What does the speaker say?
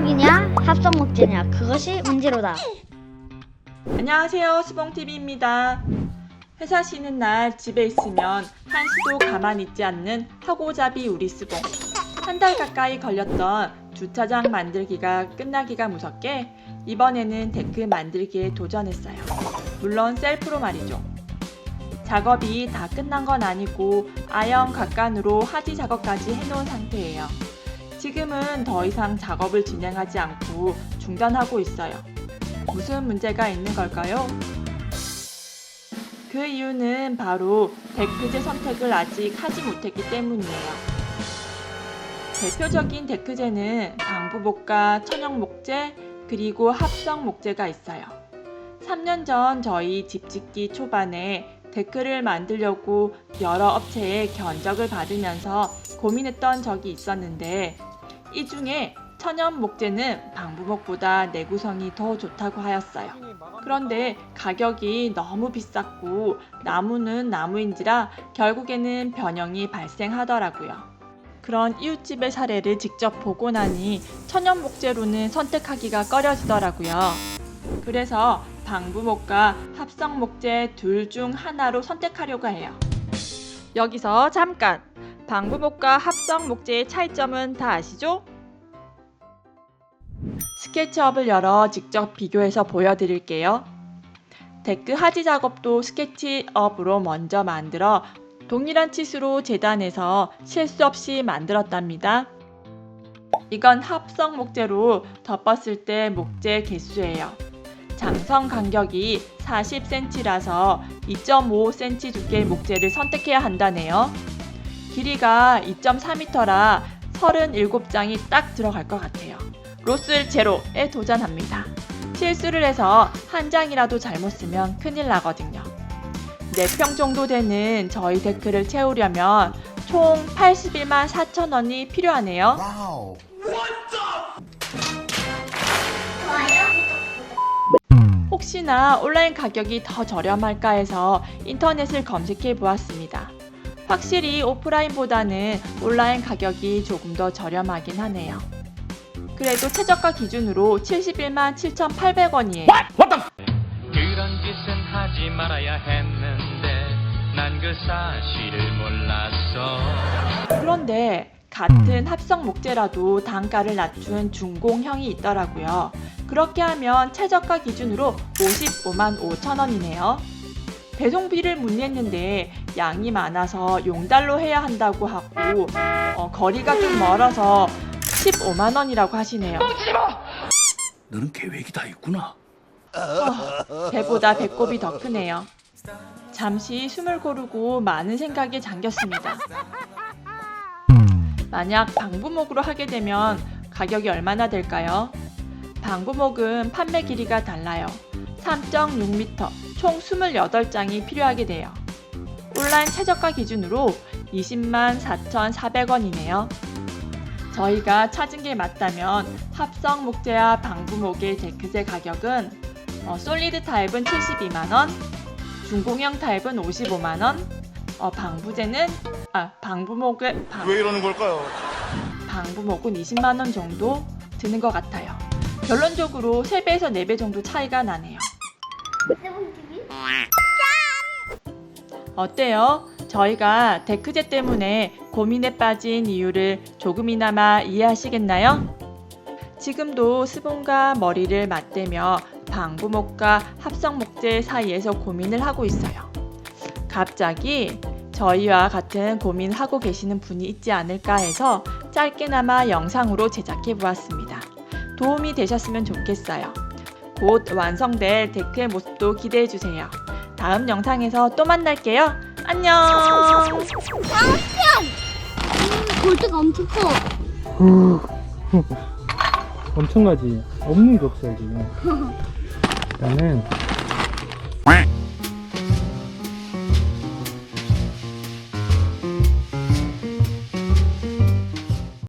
방부목이냐 합성목재냐 그것이 문제로다. 안녕하세요, 수봉TV입니다. 회사 쉬는 날 집에 있으면 한시도 가만히 있지 않는 하고잡이 우리 수봉. 한 달 가까이 걸렸던 주차장 만들기가 끝나기가 무섭게 이번에는 데크 만들기에 도전했어요. 물론 셀프로 말이죠. 작업이 다 끝난 건 아니고 아연 각간으로 하지 작업까지 해놓은 상태예요. 지금은 더 이상 작업을 진행하지 않고 중단하고 있어요. 무슨 문제가 있는 걸까요? 그 이유는 바로 데크재 선택을 아직 하지 못했기 때문이에요. 대표적인 데크재는 방부목과 천연목재 그리고 합성목재가 있어요. 3년 전 저희 집 짓기 초반에 데크를 만들려고 여러 업체의 견적을 받으면서 고민했던 적이 있었는데 이 중에 천연목재는 방부목보다 내구성이 더 좋다고 하였어요. 그런데 가격이 너무 비쌌고 나무는 나무인지라 결국에는 변형이 발생하더라고요. 그런 이웃집의 사례를 직접 보고 나니 천연목재로는 선택하기가 꺼려지더라고요. 그래서 방부목과 합성목재 둘 중 하나로 선택하려고 해요. 여기서 잠깐! 방부목과 합성목재의 차이점은 다 아시죠? 스케치업을 열어 직접 비교해서 보여드릴게요. 데크 하지 작업도 스케치업으로 먼저 만들어 동일한 치수로 재단해서 실수 없이 만들었답니다. 이건 합성 목재로 덮었을 때 목재 개수예요. 장성 간격이 40cm라서 2.5cm 두께의 목재를 선택해야 한다네요. 길이가 2.4m라 37장이 딱 들어갈 것 같아요. 로스 제로에 도전합니다. 실수를 해서 한 장이라도 잘못 쓰면 큰일 나거든요. 4평 정도 되는 저희 데크를 채우려면 총 81만 4천 원이 필요하네요. 와우. 혹시나 온라인 가격이 더 저렴할까 해서 인터넷을 검색해 보았습니다. 확실히 오프라인보다는 온라인 가격이 조금 더 저렴하긴 하네요. 그래도 최저가 기준으로 71만 7,800원이에요. 그런 짓은 하지 말아야 했는데 난 그 사실을 몰랐어. 그런데 같은 합성 목재라도 단가를 낮춘 중공형이 있더라고요. 그렇게 하면 최저가 기준으로 55만 5천 원이네요. 배송비를 문의했는데 양이 많아서 용달로 해야 한다고 하고 거리가 좀 멀어서 15만 원이라고 하시네요. 너는 계획이 다 있구나. 배보다 배꼽이 더 크네요. 잠시 숨을 고르고 많은 생각에 잠겼습니다. 만약 방부목으로 하게 되면 가격이 얼마나 될까요? 방부목은 판매 길이가 달라요. 3.6m, 총 28장이 필요하게 돼요. 온라인 최저가 기준으로 20만 4,400원이네요. 저희가 찾은 게 맞다면 합성 목재와 방부목의 데크재 가격은 솔리드 타입은 72만원, 중공형 타입은 55만원, 방부목은 왜 이러는 걸까요? 방부목은 20만원 정도 드는 것 같아요. 결론적으로 3배에서 4배 정도 차이가 나네요. 어때요? 저희가 데크재 때문에 고민에 빠진 이유를 조금이나마 이해하시겠나요? 지금도 수봉과 머리를 맞대며 방부목과 합성목재 사이에서 고민을 하고 있어요. 갑자기 저희와 같은 고민하고 계시는 분이 있지 않을까 해서 짧게나마 영상으로 제작해 보았습니다. 도움이 되셨으면 좋겠어요. 곧 완성될 데크의 모습도 기대해 주세요. 다음 영상에서 또 만날게요. 안녕. 골드가 엄청 커. 엄청나지? 없는 게 없어 여기. 나는